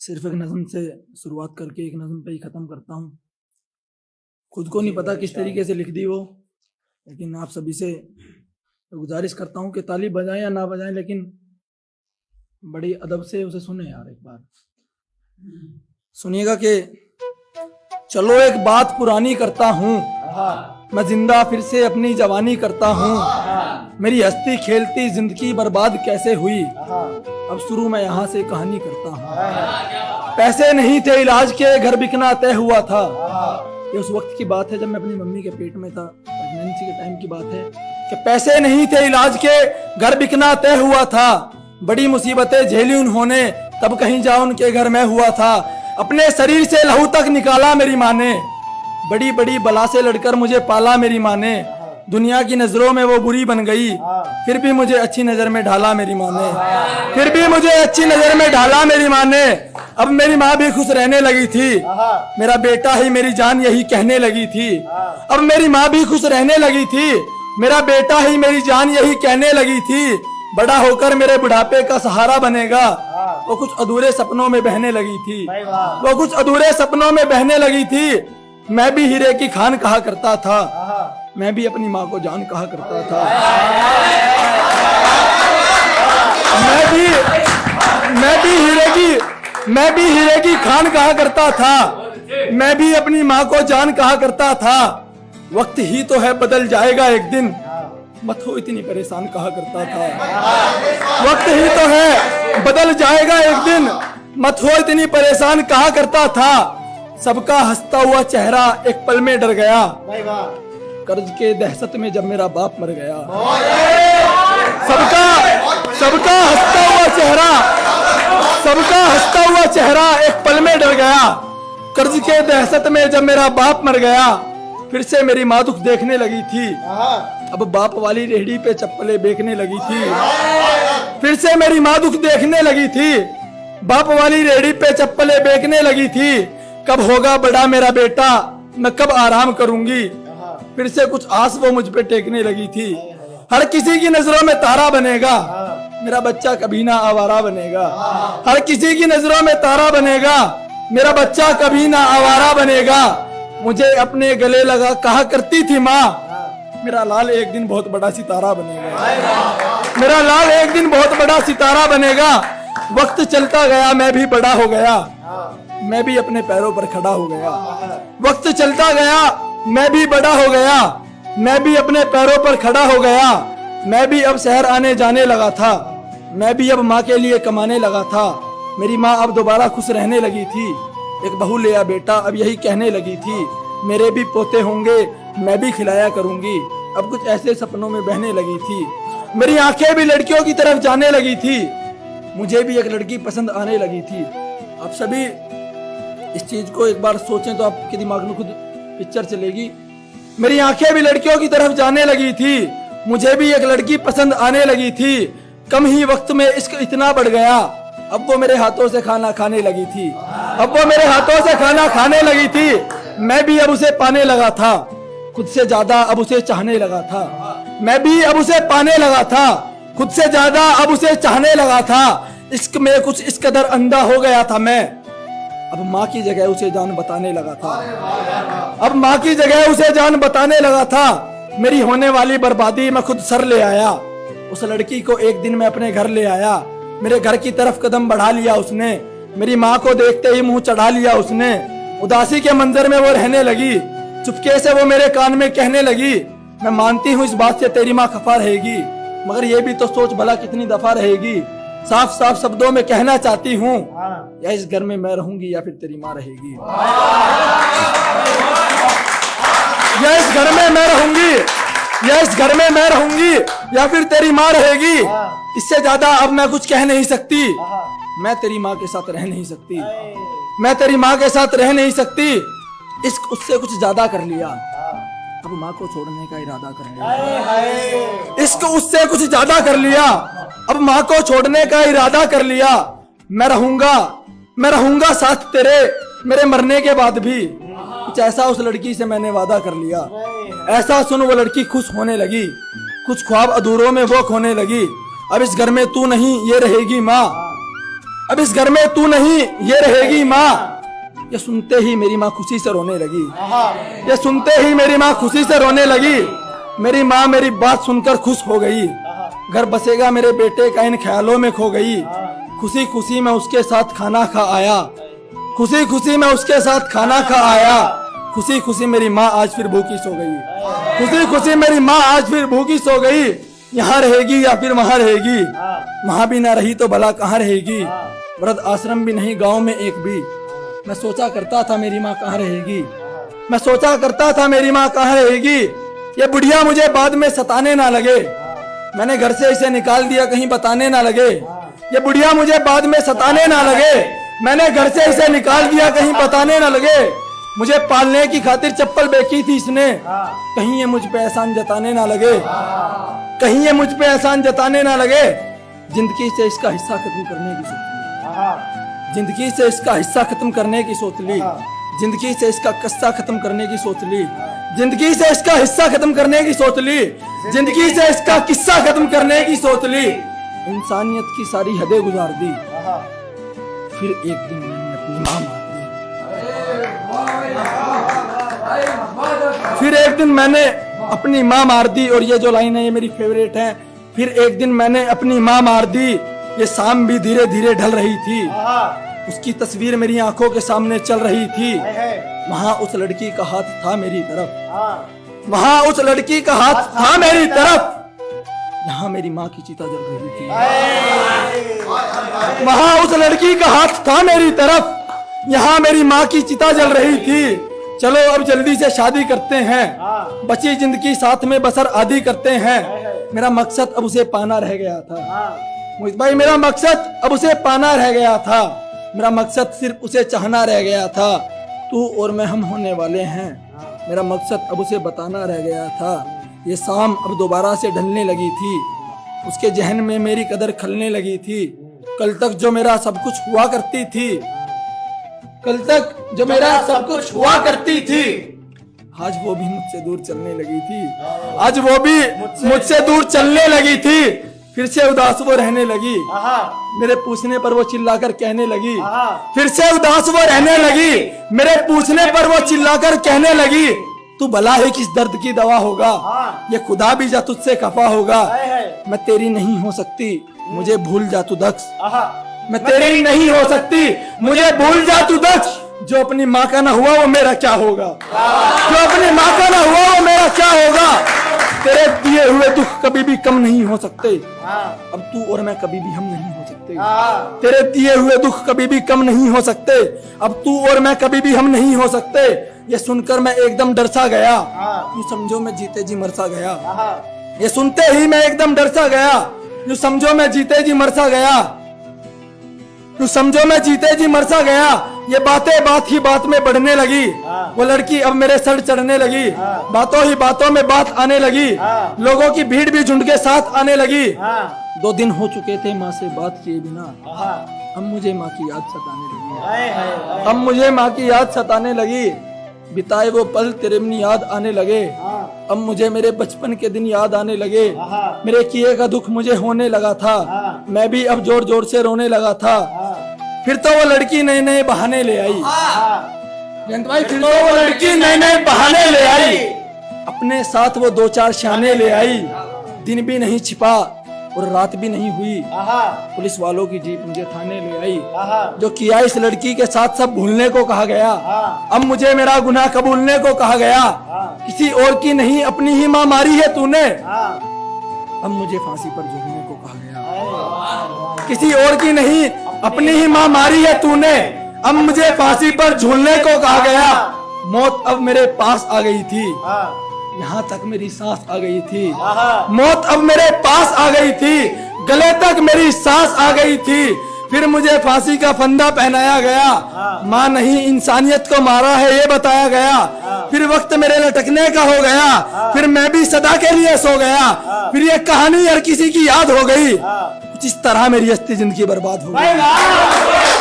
सिर्फ एक नज़म से शुरुआत करके एक नज़म पे ही ख़त्म करता हूँ। खुद को नहीं पता किस तरीके से लिख दी वो, लेकिन आप सभी से गुजारिश करता हूँ कि ताली बजाएं या ना बजाएं, लेकिन बड़ी अदब से उसे सुने यार। एक बार सुनिएगा कि चलो एक बात पुरानी करता हूँ, मैं जिंदा फिर से अपनी जवानी करता हूँ। मेरी हस्ती खेलती जिंदगी बर्बाद कैसे हुई, अब शुरू मैं यहाँ से कहानी करता हूँ। पैसे नहीं थे इलाज के, घर बिकना तय हुआ था। ये उस वक्त की बात है जब मैं अपनी मम्मी के पेट में था, प्रेगनेंसी के टाइम की बात है कि पैसे नहीं थे इलाज के, घर बिकना तय हुआ था। बड़ी मुसीबतें झेली उन्होंने, तब कहीं जा उनके घर में हुआ था। अपने शरीर से लहू तक निकाला मेरी माँ ने, बड़ी बड़ी बला से लड़कर मुझे पाला मेरी माँ ने। दुनिया की नजरों में वो बुरी बन गई, फिर भी मुझे अच्छी नजर में ढाला मेरी माँ ने, फिर भी मुझे अच्छी नजर में ढाला मेरी माँ ने। अब मेरी माँ भी खुश रहने लगी थी, मेरा बेटा ही मेरी जान यही कहने लगी थी। अब मेरी माँ भी खुश रहने लगी थी, मेरा बेटा ही मेरी जान यही कहने लगी थी। बड़ा होकर मेरे बुढ़ापे का सहारा बनेगा, वो कुछ अधूरे सपनों में बहने लगी थी, वो कुछ अधूरे सपनों में बहने लगी थी। मैं भी हीरे की खान कहा करता था, मैं भी अपनी माँ को जान कहा करता था। मैं भी हीरे की खान कहा करता था, मैं भी अपनी माँ को जान कहा करता था। वक्त ही तो है बदल जाएगा एक दिन, मत हो इतनी परेशान कहा करता था। वक्त ही तो है बदल जाएगा एक दिन, मत हो इतनी परेशान कहा करता था। सबका हंसता हुआ चेहरा एक पल में डर गया, कर्ज के दहशत में जब मेरा बाप मर गया। सबका हंसता हुआ चेहरा एक पल में डर गया, कर्ज के दहशत में जब मेरा बाप मर गया। फिर से मेरी माँ दुख देखने लगी थी, अब बाप वाली रेहड़ी पे चप्पलें बेचने लगी थी। फिर से मेरी माँ दुख देखने लगी थी, बाप वाली रेहड़ी पे चप्पलें बेचने लगी थी। कब होगा बड़ा मेरा बेटा, मैं कब आराम करूंगी। फिर से कुछ आस वो मुझ पे टेकने लगी थी। हर किसी की नजरों में तारा बनेगा, मेरा बच्चा कभी ना आवारा बनेगा। हर किसी की नजरों में तारा बनेगा, मेरा बच्चा कभी ना आवारा बनेगा। मुझे अपने गले लगा कहा करती थी माँ, मेरा लाल एक दिन बहुत बड़ा सितारा बनेगा, मेरा लाल एक दिन बहुत बड़ा सितारा बनेगा। वक्त चलता गया, मैं भी बड़ा हो गया, मैं भी अपने पैरों पर खड़ा हो गया। वक्त चलता गया, मैं भी बड़ा हो गया, मैं भी अपने पैरों पर खड़ा हो गया। मैं भी अब शहर आने जाने लगा था, मैं भी अब माँ के लिए कमाने लगा था। मेरी माँ अब दोबारा खुश रहने लगी थी, एक बहू ले आ बेटा अब यही कहने लगी थी। मेरे भी पोते होंगे, मैं भी खिलाया करूंगी, अब कुछ ऐसे सपनों में बहने लगी थी। मेरी आंखें भी लड़कियों की तरफ जाने लगी थी, मुझे भी एक लड़की पसंद आने लगी थी। आप सभी इस चीज को एक बार सोचें तो आपके दिमाग में खुद पिक्चर चलेगी। मेरी आंखें भी लड़कियों की तरफ जाने लगी थी, मुझे भी एक लड़की पसंद आने लगी थी। कम ही वक्त में इश्क इतना बढ़ गया, अब वो मेरे हाथों से खाना खाने लगी थी, अब वो मेरे हाथों से खाना खाने लगी थी। मैं भी अब उसे पाने लगा था, खुद से ज्यादा अब उसे चाहने लगा था। मैं भी अब उसे पाने लगा था, खुद से ज्यादा अब उसे चाहने लगा था। इश्क में कुछ इस कदर अंधा हो गया था मैं, अब माँ की जगह उसे जान बताने लगा था, अब माँ की जगह उसे जान बताने लगा था। मेरी होने वाली बर्बादी मैं खुद सर ले आया, उस लड़की को एक दिन मैं अपने घर ले आया। मेरे घर की तरफ कदम बढ़ा लिया उसने, मेरी माँ को देखते ही मुंह चढ़ा लिया उसने। उदासी के मंजर में वो रहने लगी, चुपके से वो मेरे कान में कहने लगी, मैं मानती हूँ इस बात से तेरी माँ खफा रहेगी, मगर ये भी तो सोच भला कितनी दफा रहेगी। साफ साफ शब्दों में कहना चाहती हूँ, या इस घर में मैं रहूंगी या फिर तेरी माँ रहेगी। या इस घर में मैं रहूंगी, या इस घर में मैं रहूंगी या फिर तेरी माँ रहेगी। इससे ज्यादा अब मैं कुछ कह नहीं सकती, मैं तेरी माँ के साथ रह नहीं सकती, मैं तेरी माँ के साथ रह नहीं सकती। इश्क उससे कुछ ज्यादा कर लिया, अब माँ को छोड़ने का इरादा कर लिया। इश्क उससे कुछ ज्यादा कर लिया, अब माँ को छोड़ने का इरादा कर लिया। मैं रहूंगा साथ तेरे मेरे मरने के बाद भी, कुछ ऐसा उस लड़की से मैंने वादा कर लिया। ऐसा सुन वो लड़की खुश होने लगी, कुछ ख्वाब अधूरों में वो खोने लगी। अब इस घर में तू नहीं ये रहेगी माँ, अब इस घर में तू नहीं, ये रहेगी माँ। ये सुनते ही मेरी माँ खुशी से रोने लगी। ये सुनते ही मेरी माँ खुशी से रोने लगी। मेरी माँ मेरी बात सुनकर खुश हो गई। घर बसेगा मेरे बेटे का इन ख्यालों में खो गई। खुशी खुशी मैं उसके साथ खाना खा आया। खुशी खुशी मैं उसके साथ खाना खा आया। खुशी खुशी मेरी माँ आज फिर भूखी सो गई। खुशी खुशी मेरी माँ आज फिर भूखी सो गई। यहाँ रहेगी या फिर वहाँ रहेगी, वहाँ भी ना रही तो भला कहाँ रहेगी। वृद्ध आश्रम भी नहीं गांव में एक भी। मैं सोचा करता था मेरी माँ कहाँ रहेगी। मैं सोचा करता था मेरी माँ कहाँ रहेगी। ये बुढ़िया मुझे बाद में सताने ना लगे। मैंने घर से इसे निकाल दिया कहीं बताने ना लगे। ये बुढ़िया मुझे बाद में सताने ना लगे। मैंने घर से इसे निकाल दिया कहीं बताने ना लगे। मुझे पालने की खातिर चप्पल बेची थी इसने, कहीं ये मुझ पे एहसान जताने ना लगे। कहीं ये मुझ पे एहसान जताने ना लगे। जिंदगी से इसका हिस्सा खत्म करने की सोच ली। जिंदगी से इसका हिस्सा खत्म करने की सोच ली। जिंदगी से इसका किस्सा खत्म करने की सोच ली। जिंदगी से इसका हिस्सा खत्म करने की सोच ली। जिंदगी से इसका किस्सा खत्म करने की सोच ली। इंसानियत की सारी हदें गुजार दी। फिर एक दिन मैंने अपनी माँ मार दी। फिर एक दिन मैंने अपनी माँ मार दी। और ये जो लाइन है ये मेरी फेवरेट है। फिर एक दिन मैंने अपनी माँ मार दी। ये शाम भी धीरे धीरे ढल रही थी। उसकी तस्वीर मेरी आंखों के सामने चल रही थी। वहाँ उस लड़की का हाथ था मेरी तरफ। वहाँ उस लड़की का हाथ था मेरी तरफ। यहाँ मेरी माँ की चिता जल रही थी। वहाँ उस लड़की का हाथ था मेरी तरफ। यहाँ मेरी माँ की चिता जल रही थी। चलो अब जल्दी से शादी करते हैं। बची जिंदगी साथ में बसर आदि करते हैं। मेरा मकसद अब उसे पाना रह गया था। मोहित भाई मेरा मकसद अब उसे पाना रह गया था। मेरा मकसद सिर्फ उसे चाहना रह गया था। तू और मैं हम होने वाले हैं। मेरा मकसद अब उसे बताना रह गया था। ये शाम अब दोबारा से ढलने लगी थी। उसके जहन में मेरी कदर खलने लगी थी। कल तक जो मेरा सब कुछ हुआ करती थी, कल तक जो मेरा सब कुछ हुआ करती थी, आज वो भी मुझसे दूर चलने लगी थी। आज वो भी मुझसे दूर चलने लगी थी। फिर से उदास वो रहने लगी। मेरे पूछने पर वो चिल्लाकर कहने लगी। फिर से उदास वो रहने लगी। मेरे पूछने पर वो चिल्लाकर कहने लगी, तू भला है किस दर्द की दवा होगा। ये खुदा भी जा तुझसे खफा होगा। मैं तेरी नहीं हो सकती, मुझे भूल जा तू दक्ष। मैं तेरी नहीं हो सकती, मुझे भूल जा तू दक्ष। जो अपनी माँ का ना हुआ वो मेरा क्या होगा। जो अपनी माँ का ना हुआ वो मेरा क्या होगा। तेरे दिए हुए दुख कभी भी कम नहीं हो सकते। अब तू और मैं कभी भी हम नहीं हो सकते। तेरे दिए हुए दुख कभी भी कम नहीं हो सकते। अब तू और मैं कभी भी हम नहीं हो सकते। ये सुनकर मैं एकदम डर सा गया। यूं समझो मैं जीते जी मर सा गया। ये सुनते ही मैं एकदम डर सा गया। यूं समझो मैं जीते जी मर सा गया। यूं समझो मैं जीते जी मर सा गया। ये बातें बात ही बात में बढ़ने लगी। वो लड़की अब मेरे सर चढ़ने लगी। बातों ही बातों में बात आने लगी। लोगों की भीड़ भी झुंड के साथ आने लगी। 2 दिन हो चुके थे माँ से बात किए बिना। अब मुझे माँ की याद सताने लगी। अब मुझे माँ की याद सताने लगी। बिताए वो पल तेरे में याद आने लगे। अब मुझे मेरे बचपन के दिन याद आने लगे। मेरे किए का दुख मुझे होने लगा था। मैं भी अब जोर जोर से रोने लगा था। फिर तो वो लड़की नए नए बहाने ले आई। भाई फिर तो वो लड़की नए नए बहाने ले आई। अपने साथ वो 2-4 शाने ले आई। दिन भी नहीं छिपा और रात भी नहीं हुई। पुलिस वालों की जीप मुझे थाने ले आई। जो किया इस लड़की के साथ सब भूलने को कहा गया। अब मुझे मेरा गुनाह कबूलने को कहा गया। किसी और की नहीं अपनी ही माँ मारी है तूने। अब मुझे फांसी पर झूलने को कहा गया। किसी और की नहीं अपनी ही माँ मारी है तूने। अब मुझे फांसी पर झूलने को कहा गया। मौत अब मेरे पास आ गई थी। यहाँ तक मेरी सांस आ गई थी। मौत अब मेरे पास आ गई थी। गले तक मेरी सांस आ गई थी। फिर मुझे फांसी का फंदा पहनाया गया। माँ नहीं इंसानियत को मारा है ये बताया गया। फिर वक्त मेरे लटकने का हो गया। फिर मैं भी सदा के लिए सो गया। फिर ये कहानी हर किसी की याद हो गई। कुछ इस तरह मेरी अस्ती जिंदगी बर्बाद हो गई।